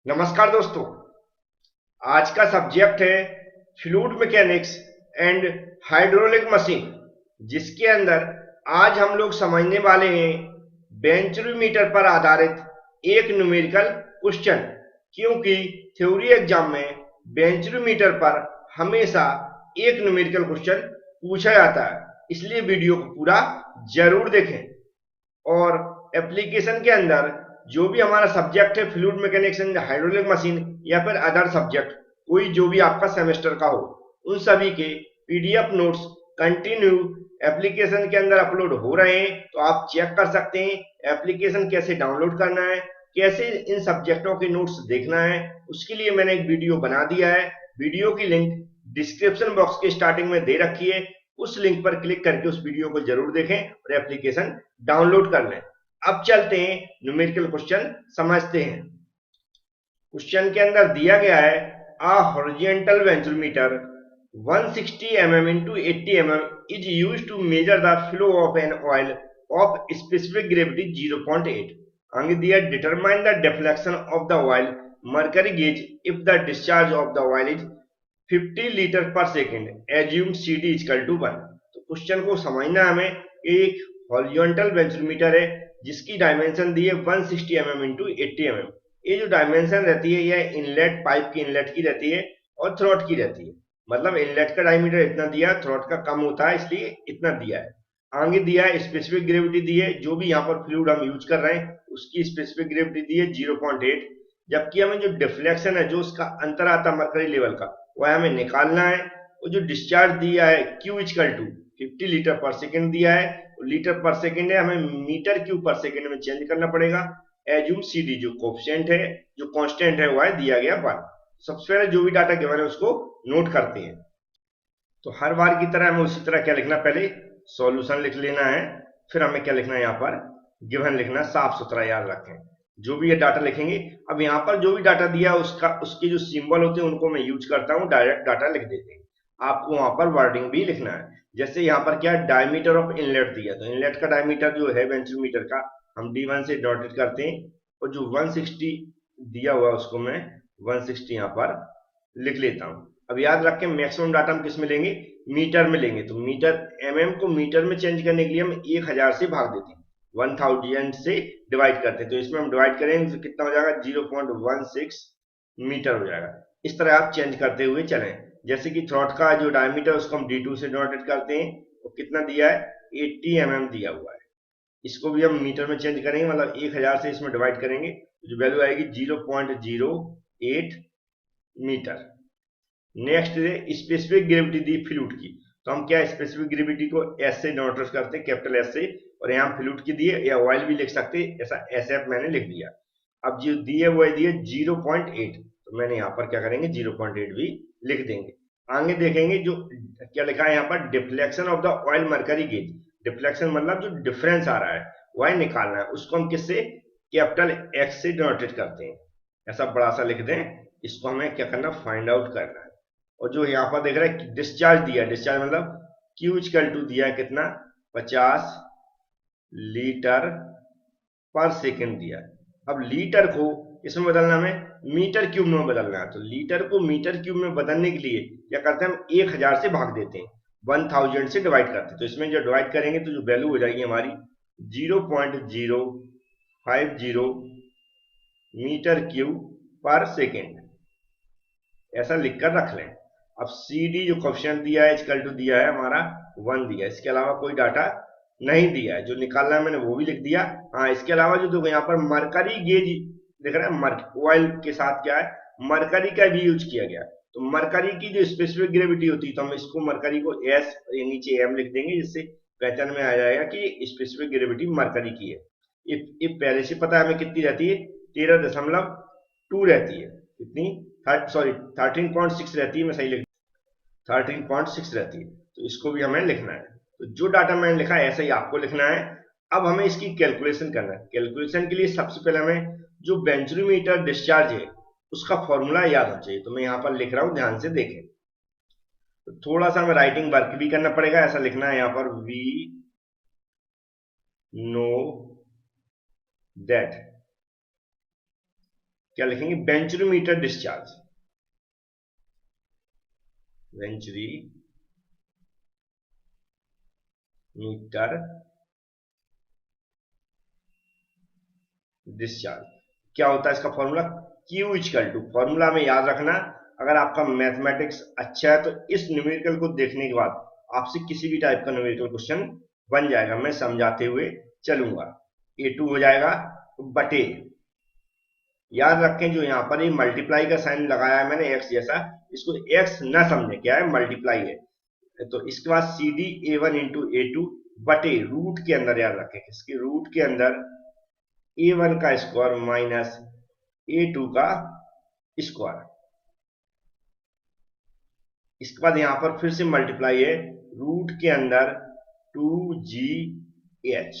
नमस्कार दोस्तों। आज का सब्जेक्ट है fluid mechanics and hydraulic machine, जिसके अंदर आज हम लोग समझने वाले हैं बेंचोमीटर पर आधारित एक न्यूमेरिकल क्वेश्चन। क्योंकि थ्योरी एग्जाम में बेंचोमीटर पर हमेशा एक न्यूमेरिकल क्वेश्चन पूछा जाता है, इसलिए वीडियो को पूरा जरूर देखें। और एप्लीकेशन के अंदर जो भी हमारा सब्जेक्ट है fluid mechanics and hydraulic machine या फिर अदर सब्जेक्ट, कोई जो भी आपका सेमेस्टर का हो, उन सभी के पीडीएफ नोट्स कंटिन्यू एप्लीकेशन के अंदर अपलोड हो रहे हैं, तो आप चेक कर सकते हैं एप्लीकेशन कैसे डाउनलोड करना है, कैसे इन सब्जेक्टों के नोट्स देखना है। उसके लिए मैंने एक वीडियो बना दिया है, वीडियो की लिंक डिस्क्रिप्शन बॉक्स के स्टार्टिंग में दे रखी है। उस लिंक पर क्लिक करके उस वीडियो को जरूर देखें और एप्लीकेशन डाउनलोड कर लें। अब चलते हैं न्यूमेरिकल क्वेश्चन समझते हैं। क्वेश्चन के अंदर दिया गया है a horizontal बेंचोमीटर 160 mm into 80 mm is used to measure the flow of an oil of specific gravity 0.8. आगे दिया determine the deflection of the oil mercury gauge if the discharge of the oil is 50 litre पर second assume CD equal to 1। तो question को समझना हमें, एक horizontal बेंचोमीटर है जिसकी डायमेंशन दी है 160 mm इंटू 80 mm। ये जो डायमेंशन रहती है यह इनलेट पाइप की इनलेट की रहती है और थ्रोट की रहती है। मतलब इनलेट का डायमीटर इतना दिया, थ्रोट का कम होता है इसलिए इतना दिया है। आगे दिया है स्पेसिफिक ग्रेविटी दी है, जो भी यहाँ पर फ्लूइड हम यूज कर रहे हैं उसकी स्पेसिफिक ग्रेविटी दी है 0.8। जबकि हमें जो डिफ्लेक्शन है, जो उसका अंतर आता है मरकरी लेवल का, वह हमें निकालना है। वो जो डिस्चार्ज दिया है Q इक्वल टू 50 लीटर पर सेकेंड दिया है, लीटर पर सेकेंड है, हमें मीटर क्यूब पर सेकेंड में चेंज करना पड़ेगा। एज्यूम CD जो कोफिशिएंट है, जो कांस्टेंट है, वह दिया गया 1। सबसे पहले जो भी डाटा गिवन है उसको नोट करते हैं। तो हर बार की तरह हमें उसी तरह क्या लिखना, पहले सॉल्यूशन लिख लेना है, फिर हमें क्या लिखना है यहाँ पर गिवन लिखना, साफ सुथरा याद रखें। जो भी ये डाटा लिखेंगे, अब यहाँ पर जो भी डाटा दिया उसका उसके जो सिंबल होते हैं उनको मैं यूज करता हूँ, डायरेक्ट डाटा लिख देते हैं। आपको वहां पर वर्डिंग भी लिखना है। जैसे यहाँ पर क्या डायमीटर ऑफ इनलेट दिया, तो इनलेट का डायमीटर जो है बेंचोमीटर का हम D1 से नोटेट करते हैं, और जो 160 दिया हुआ उसको मैं 160 यहाँ पर लिख लेता हूँ। अब याद रखें मैक्सिमम डाटा हम किस में लेंगे, मीटर में लेंगे। तो मीटर mm को मीटर में चेंज करने के लिए हम 1000 से भाग देते हैं, 1000 से डिवाइड करते हैं। तो इसमें हम डिवाइड करेंगे तो कितना हो जाएगा, 0.16 मीटर हो जाएगा। इस तरह आप चेंज करते हुए चलें। जैसे कि थ्रोट का जो डायमीटर उसको हम D2 से डिवाइड करते हैं, तो कितना दिया है 80 mm दिया हुआ है। इसको भी हम मीटर में चेंज करेंगे, मतलब 1000 से इसमें डिवाइड करेंगे तो जो वैल्यू आएगी 0.08 मीटर। नेक्स्ट है स्पेसिफिक ग्रेविटी दी फ्लूइड की, तो हम क्या स्पेसिफिक ग्रेविटी को एस से नोट करते हैं, कैपिटल एस से, और यहाँ फ्लूइड की दी है, या ऑयल भी लिख सकते हैं, ऐसा SF मैंने लिख दिया। अब जो दी है वो है दी है 0.8, तो मैंने यहाँ पर क्या करेंगे 0.8 भी लिख देंगे। आगे देखेंगे जो क्या लिखा है यहाँ पर, deflection of the oil mercury gauge. Deflection मतलब जो डिफरेंस आ रहा है वह निकालना है, उसको हम किससे, कैपिटल X से डिनोटेट करते हैं, ऐसा बड़ा सा लिख दें। इसको हमें क्या करना, फाइंड आउट करना है। और जो यहाँ पर देख रहे हैं डिस्चार्ज दिया, डिस्चार्ज मतलब Q इक्वल टू दिया है कितना, 50 लीटर पर सेकेंड दिया है। अब लीटर को इसमें बदलना, हमें मीटर क्यूब में बदलना है। तो लीटर को मीटर क्यूब में बदलने के लिए क्या करते हैं, हम 1000 से भाग देते हैं, 1000 से डिवाइड करते हैं। तो इसमें जो डिवाइड करेंगे तो जो वैल्यू हो जाएगी हमारी 0.050 मीटर क्यूब पर सेकेंड, ऐसा लिखकर रख लें। अब CD जो कोफिशिएंट दिया है इक्वल टू दिया है हमारा 1 दिया है, इसके अलावा कोई डाटा नहीं दिया है। जो निकालना है मैंने वो भी लिख दिया। हाँ, इसके अलावा जो देखो यहाँ पर मरकरी गेज दिख रहा है, ऑयल के साथ क्या है, मरकरी का भी यूज किया गया। तो मरकरी की जो स्पेसिफिक ग्रेविटी होती है, तो हम इसको मरकरी को S नीचे M लिख देंगे, जिससे पहचान में आ जाएगा कि स्पेसिफिक ग्रेविटी मरकरी की है। ये पहले से पता है हमें कितनी रहती है, 13.2 रहती है। कितनी, सॉरी 13.6 रहती है, मैं सही लिख 13.6 रहती है। तो इसको भी हमें लिखना है। तो जो डाटा मैंने लिखा है ऐसा ही आपको लिखना है। अब हमें इसकी कैलकुलेशन करना है। कैलकुलेशन के लिए सबसे पहले हमें जो बेंचोमीटर डिस्चार्ज है उसका फॉर्मूला याद होना चाहिए। तो मैं यहाँ पर लिख रहा हूँ, ध्यान से देखें। तो थोड़ा सा हमें राइटिंग वर्क भी करना पड़ेगा, ऐसा लिखना है यहाँ पर, वी नो दैट क्या लिखेंगे, वेंचुरीमीटर डिस्चार्ज, वेंचुरीमीटर डिस्चार्ज। क्या होता है इसका formula, Q equal to, formula में याद रखना, अगर आपका मैथमेटिक्स अच्छा है तो इस न्यूमेरिकल को देखने के बाद आपसे किसी भी टाइप का न्यूमेरिकल क्वेश्चन बन जाएगा, मैं समझाते हुए चलूंगा। A2 हो जाएगा बटे, याद रखें जो यहाँ पर ये मल्टीप्लाई का साइन लगाया है मैंने x जैसा, इसको x ना समझे, क्या है, मल्टीप्लाई है। तो इसके बाद CD A1 इंटू A2 बटे रूट के अंदर, याद रखें इसके रूट के अंदर A1 का स्क्वायर माइनस A2 का स्क्वायर। इसके बाद यहां पर फिर से मल्टीप्लाई है, रूट के अंदर 2GH।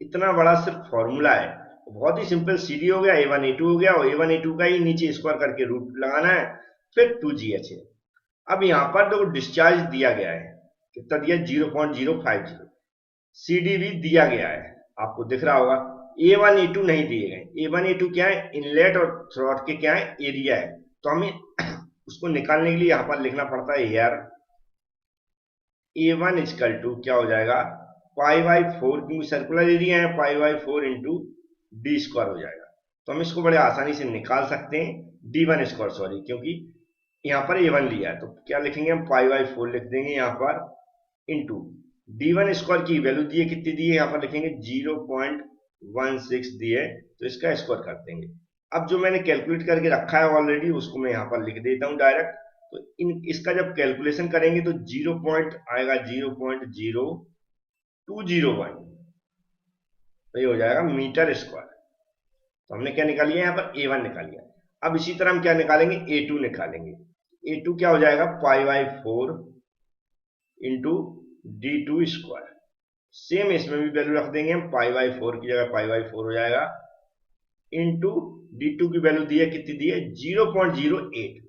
इतना बड़ा सिर्फ फॉर्मूला है, बहुत ही सिंपल। CD हो गया, A1 A2 हो गया, और A1 A2 का ही नीचे स्क्वायर करके रूट लगाना है, फिर 2GH है। अब यहां पर देखो डिस्चार्ज दिया गया है, कितना दिया, 0.050। CD भी दिया गया है, आपको दिख रहा होगा। A1 A2 नहीं दिए गए। A1 A2 क्या है, इनलेट और थ्रॉट के क्या है, एरिया है। तो हमें उसको निकालने के लिए यहां पर लिखना पड़ता है यार, A1 इक्वल टू क्या हो जाएगा, π/4, क्योंकि सर्कुलर एरिया है, π/4 इंटू डी स्क्वायर हो जाएगा। तो हम इसको बड़े आसानी से निकाल सकते हैं, D1 स्क्वायर, सॉरी, क्योंकि यहाँ पर A1 लिया है, तो क्या लिखेंगे हम, π/4 लिख देंगे यहाँ पर, इंटू D1 स्क्वायर की वैल्यू दी है, कितनी दी है, यहाँ पर लिखेंगे 0.16 दी है, तो इसका स्क्वायर कर देंगे। अब जो मैंने कैलकुलेट करके रखा है ऑलरेडी, उसको मैं यहाँ पर लिख देता हूँ डायरेक्ट। तो इसका जब कैलकुलेशन करेंगे तो 0 पॉइंट आएगा 0.0201, तो ये हो जाएगा मीटर स्क्वायर। तो हमने क्या निकाल लिया, यहाँ पर A1 निकाल लिया। अब इसी तरह हम क्या निकालेंगे, A2 निकालेंगे। A2 क्या हो जाएगा, π/4 इंटू D2 स्क्वायर। सेम इसमें भी वैल्यू रख देंगे हम, π/4 की जगह π/4 हो जाएगा, इंटू D2 की वैल्यू दी है, कितनी दी है, 0.08,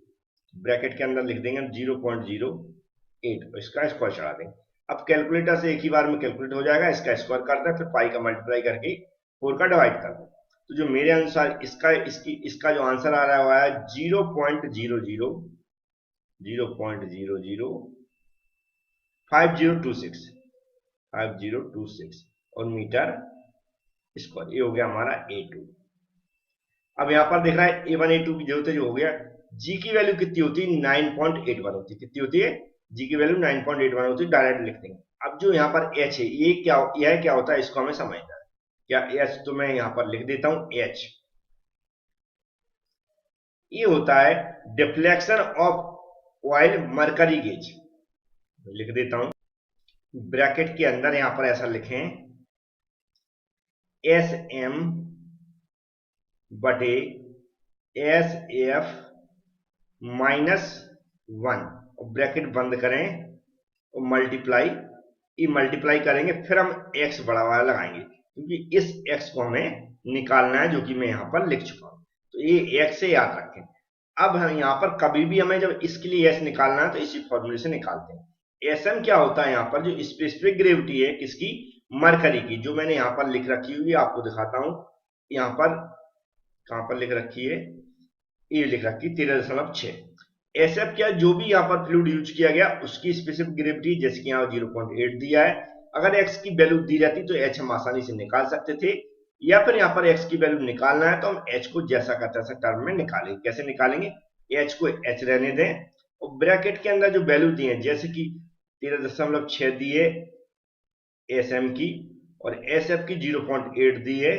ब्रैकेट के अंदर लिख देंगे हम 0.08, तो इसका स्क्वायर चढ़ा देंगे। अब कैलकुलेटर से एक ही बार में कैलकुलेट हो जाएगा, इसका स्क्वायर कर दें, फिर पाई का मल्टीप्लाई करके 4 का डिवाइड कर दें। तो जो मेरे अनुसार इसका जो आंसर आ रहा है 0.005026 और मीटर स्क्वायर। ये हो गया हमारा A2। अब यहां पर देख रहा है A1 A2 की जरूरत है, जो हो गया। G की वैल्यू कितनी होती है, 9.81 होती है। कितनी होती है, G की वैल्यू 9.81 होती है, डायरेक्ट लिख देंगे। अब जो यहाँ पर H है, ये क्या होता है, इसको हमें समझना है। क्या H, तो मैं यहाँ पर लिख देता हूं H। ये होता है deflection of oil mercury gauge, लिख देता हूं ब्रैकेट के अंदर, यहां पर ऐसा लिखें, SM बटे SF -1, और ब्रैकेट बंद करें और मल्टीप्लाई, ये मल्टीप्लाई करेंगे, फिर हम x बड़ा वाला लगाएंगे, क्योंकि इस x को हमें निकालना है, जो कि मैं यहां पर लिख चुका हूं। तो ये x से याद रखें। अब हम यहां पर कभी भी हमें जब इसके लिए s निकालना है तो इसी फॉर्मूले से निकालते हैं। SM क्या होता है, यहां पर जो स्पेसिफिक ग्रेविटी है, किसकी, मरकरी की, जो मैंने यहां पर लिख रखी हुई, आपको दिखाता हूं। यहां पर कहां पर लिख रखी है, ये लिख रखी 13.6। SF क्या, जो भी यहाँ पर फ्लूइड यूज किया गया उसकी स्पेसिफिक ग्रेविटी, जैसे कि यहाँ 0.8 दिया है। अगर x की वैल्यू दी जाती तो h हम आसानी से निकाल सकते थे, या फिर यहाँ पर x की वैल्यू निकालना है तो हम h को जैसा का तैसा टर्म में निकालेंगे। कैसे निकालेंगे, h को h रहने दें, और ब्रैकेट के अंदर जो वैल्यू दी है, जैसे कि 13.6 दी है SM की, और SF की 0.8 दी है,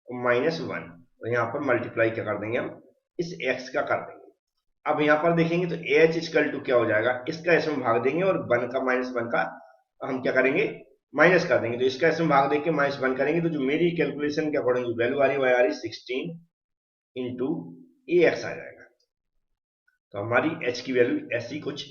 -1, और यहाँ पर मल्टीप्लाई क्या कर देंगे हम, इस x का कर देंगे। अब यहाँ पर देखेंगे तो h इक्वल टू क्या हो जाएगा, इसका इसमें भाग देंगे, और 1 का -1 का हम क्या करेंगे, माइनस कर देंगे। तो इसका इसमें भाग देके -1 करेंगे, तो जो मेरी कैलकुलेशन के अकॉर्डिंग जो वैल्यू आ रही है, वो आ रही 16 इंटू AX आ जाएगा। तो हमारी h की वैल्यू ऐसी कुछ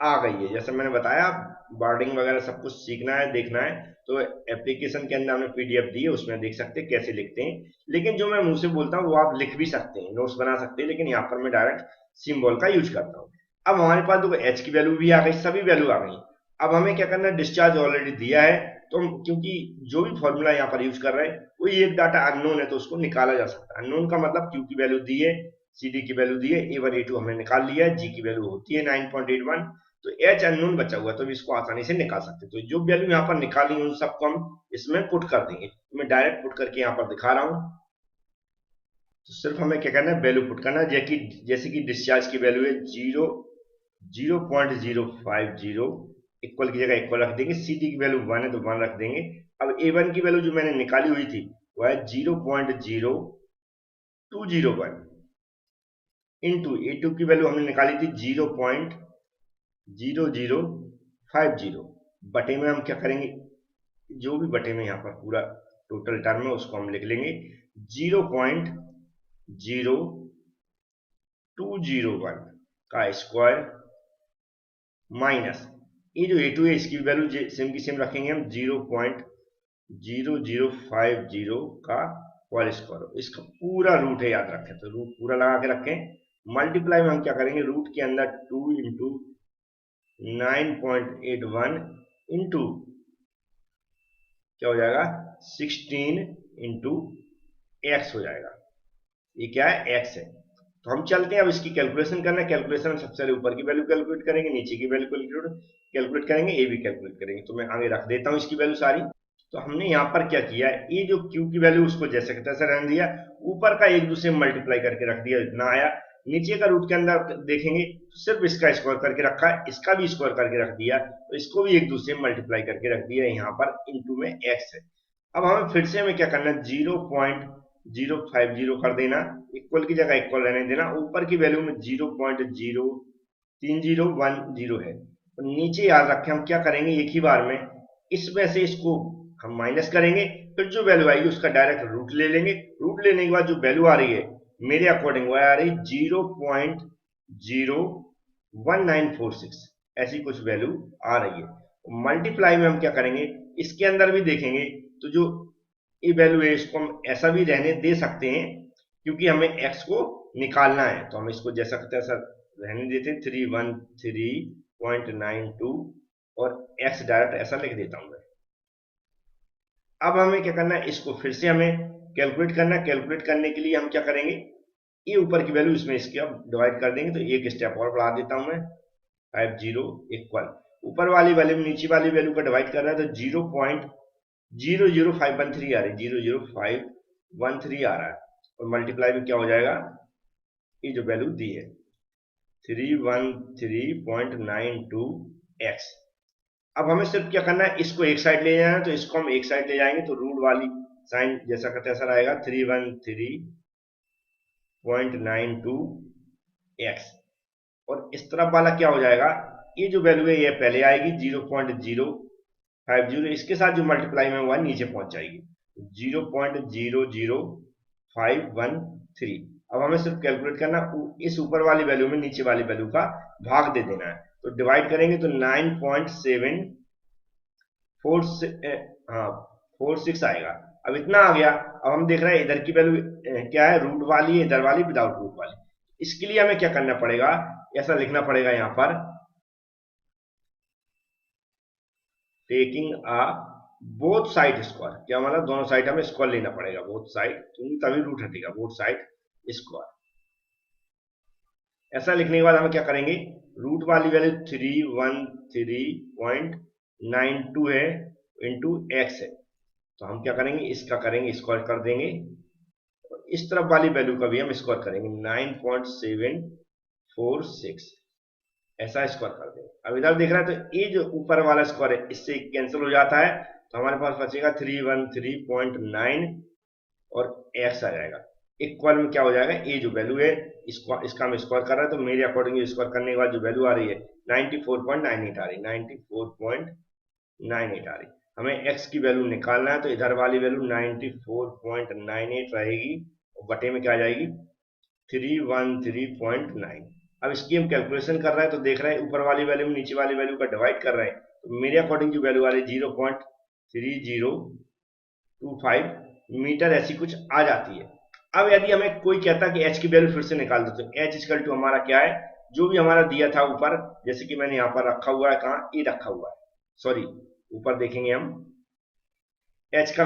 आ गई है। जैसे मैंने बताया, बॉर्डिंग वगैरह सब कुछ सीखना है, देखना है, तो एप्लीकेशन के अंदर हमने PDF दी है, उसमें देख सकते हैं कैसे लिखते हैं। लेकिन जो मैं मुंह से बोलता हूँ वो आप लिख भी सकते हैं, नोट्स बना सकते हैं, लेकिन यहाँ पर मैं डायरेक्ट सिंबल का यूज करता हूँ। अब हमारे पास देखो h की वैल्यू भी आ गई, सभी वैल्यू आ गई। अब हमें क्या करना है, डिस्चार्ज ऑलरेडी दिया है, तो हम क्योंकि जो भी फॉर्मूला यहाँ पर यूज कर रहे हैं वही एक डाटा अननोन है तो उसको निकाला जा सकता है। अननोन का मतलब क्यू की वैल्यू दी है, सी डी की वैल्यू दी है, A1 A2 हमने निकाल लिया है, जी की वैल्यू होती है 9.81, तो एच अननोन बचा हुआ तो इसको आसानी से निकाल सकते हैं। तो जो वैल्यू यहाँ पर निकाली उन सबको हम इसमें पुट कर देंगे। मैं डायरेक्ट पुट करके यहाँ पर दिखा रहा हूँ। तो सिर्फ हमें क्या करना है, वैल्यू पुट करना है। जैसे कि डिस्चार्ज की वैल्यू है 0.050, इक्वल की जगह इक्वल रख देंगे। सी डी की वैल्यू 1 है तो 1 रख देंगे। अब A1 की वैल्यू जो मैंने निकाली हुई थी वो है 0.0201 इंटू A2 की वैल्यू हमने निकाली थी 0.0050। बटे में हम क्या करेंगे, जो भी बटे में यहाँ पर पूरा टोटल टर्म है उसको हम लिख लेंगे 0.0201 का स्क्वायर माइनस ये जो A2 है इसकी वैल्यू सेम की सेम रखेंगे हम 0.0050 का होल स्क्वायर। इसका पूरा रूट है, याद रखें तो रूट पूरा लगा के रखें। मल्टीप्लाई में हम क्या करेंगे, रूट के अंदर 2 इंटू 9.81 इंटू क्या हो जाएगा 16 इंटू एक्स हो जाएगा। ये क्या है, एक्स है। तो हम चलते हैं अब इसकी कैलकुलेशन करना है। कैलकुलेशन में सबसे पहले ऊपर की वैल्यू कैलकुलेट करेंगे, नीचे की वैल्यू कैलकुलेट करेंगे, ये भी कैलकुलेट करेंगे। तो मैं आगे रख देता हूँ इसकी वैल्यू सारी। तो हमने यहाँ पर क्या किया है, ये जो Q की वैल्यू उसको जैसे का तैसा रहने दिया, ऊपर का एक दूसरे में मल्टीप्लाई करके रख दिया, इतना आया। नीचे का रूट के अंदर देखेंगे तो सिर्फ इसका स्क्वायर करके रखा है, इसका भी स्क्वायर करके रख दिया, तो इसको भी एक दूसरे में मल्टीप्लाई करके रख दिया। यहाँ पर इंटू में एक्स है। अब हमें फिर से हमें क्या करना है, 0.050 कर देना, इक्वल की जगह इक्वल रहने देना। ऊपर की वैल्यू में 0.03010 है, तो नीचे याद रखें हम क्या करेंगे, एक ही बार में इसमें से इसको हम माइनस करेंगे, फिर जो वैल्यू आएगी उसका डायरेक्ट रूट ले लेंगे। रूट लेने के बाद जो वैल्यू आ रही है मेरे अकॉर्डिंग वो आ रही 0.01946, ऐसी कुछ वैल्यू आ रही है। मल्टीप्लाई में हम क्या करेंगे, इसके अंदर भी देखेंगे तो जो ये वैल्यू है इसको हम ऐसा भी रहने दे सकते हैं क्योंकि हमें x को निकालना है, तो हम इसको जैसा तैसा रहने देते हैं 313.92 और x डायरेक्ट ऐसा लिख देता हूं मैं। अब हमें क्या करना है, इसको फिर से हमें कैलकुलेट करना है। कैलकुलेट करने के लिए हम क्या करेंगे, ये ऊपर की वैल्यू इसमें इसकी अब डिवाइड कर देंगे, तो एक स्टेप और बढ़ा देता हूं मैं, 50 इक्वल ऊपर वाली वैल्यू नीचे वाली वैल्यू का डिवाइड कर रहा है तो 0.00513 आ रही, 00513 आ रहा है। और मल्टीप्लाई में क्या हो जाएगा, ये जो वैल्यू दी है 313.92x। अब हमें सिर्फ क्या करना है, इसको एक साइड ले जाना है, तो इसको हम एक साइड ले जाएंगे तो रूट वाली साइन जैसा का तैसा रहेगा 313.92x। और इस तरफ वाला क्या हो जाएगा, ये जो वैल्यू है ये पहले आएगी 0.050, इसके साथ जो मल्टीप्लाई में हुआ नीचे पहुंच जाएगी 0.00513। अब हमें सिर्फ कैलकुलेट करना, इस ऊपर वाली वैल्यू में नीचे वाली वैल्यू का भाग दे देना है। तो डिवाइड करेंगे तो 9.746 आएगा। अब इतना आ गया। अब हम देख रहे हैं इधर की वैल्यू क्या है, रूट वाली है, इधर वाली विदाउट रूट वाली। इसके लिए हमें क्या करना पड़ेगा, ऐसा लिखना पड़ेगा यहाँ पर, taking a both side square. क्या मतलब, दोनों साइड हमें स्क्वायर लेना पड़ेगा, बोथ साइड, क्योंकि तभी रूट हटेगा, बोथ साइड स्क्वायर। ऐसा लिखने के बाद हम क्या करेंगे, रूट वाली वैल्यू 313.92 है इंटू एक्स है, तो हम क्या करेंगे, इसका करेंगे स्क्वायर कर देंगे, और इस तरफ वाली वैल्यू का भी हम स्क्वायर करेंगे 9.746, ऐसा स्क्वायर कर देंगे। अब इधर देख रहा है तो ये जो ऊपर वाला स्क्वायर है इससे कैंसिल हो जाता है, तो हमारे पास बचेगा 313.9 और x आ जाएगा। इक्वल में क्या हो जाएगा, ये जो वैल्यू है इसका हम स्क्वायर कर रहे हैं, तो मेरे अकॉर्डिंग स्क्वायर करने के बाद जो वैल्यू आ रही है 94.98 आ रही, 94.98 आ रही। हमें x की वैल्यू निकालना है, तो इधर वाली वैल्यू 94.98 रहेगी और बटे में क्या आ जाएगी 313.9। अब इसकी हम कैलकुलेशन कर रहे हैं तो देख रहे हैं ऊपर वाली वैल्यू नीचे वाली वैल्यू का डिवाइड कर रहे हैं, तो मेरे अकॉर्डिंग जो वैल्यू आ रही है 0.3025 मीटर ऐसी कुछ आ जाती है। अब यदि हमें कोई कहता कि h की वैल्यू फिर से निकाल दो, तो h इक्वल टू हमारा क्या है, जो भी हमारा दिया था ऊपर, जैसे कि मैंने यहाँ पर रखा हुआ है, कहाँ ये रखा हुआ है, सॉरी ऊपर देखेंगे हम एच का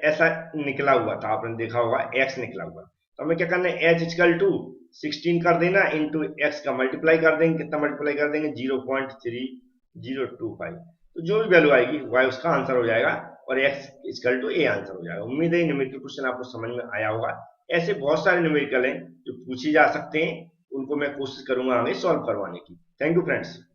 ऐसा निकला हुआ था, आपने देखा होगा एक्स निकला हुआ। तो हमें क्या करना है, एच इजकल टू 16 कर देना, इंटू एक्स का मल्टीप्लाई कर देंगे। कितना मल्टीप्लाई कर देंगे, 0.3025। तो जो भी वैल्यू आएगी वाई उसका आंसर हो जाएगा, और x is equal to A answer हो जाएगा। उम्मीद है न्यूमेरिकल क्वेश्चन आपको समझ में आया होगा। ऐसे बहुत सारे न्यूमेरिकल हैं जो पूछे जा सकते हैं, उनको मैं कोशिश करूंगा आगे सॉल्व करवाने की। Thank you friends.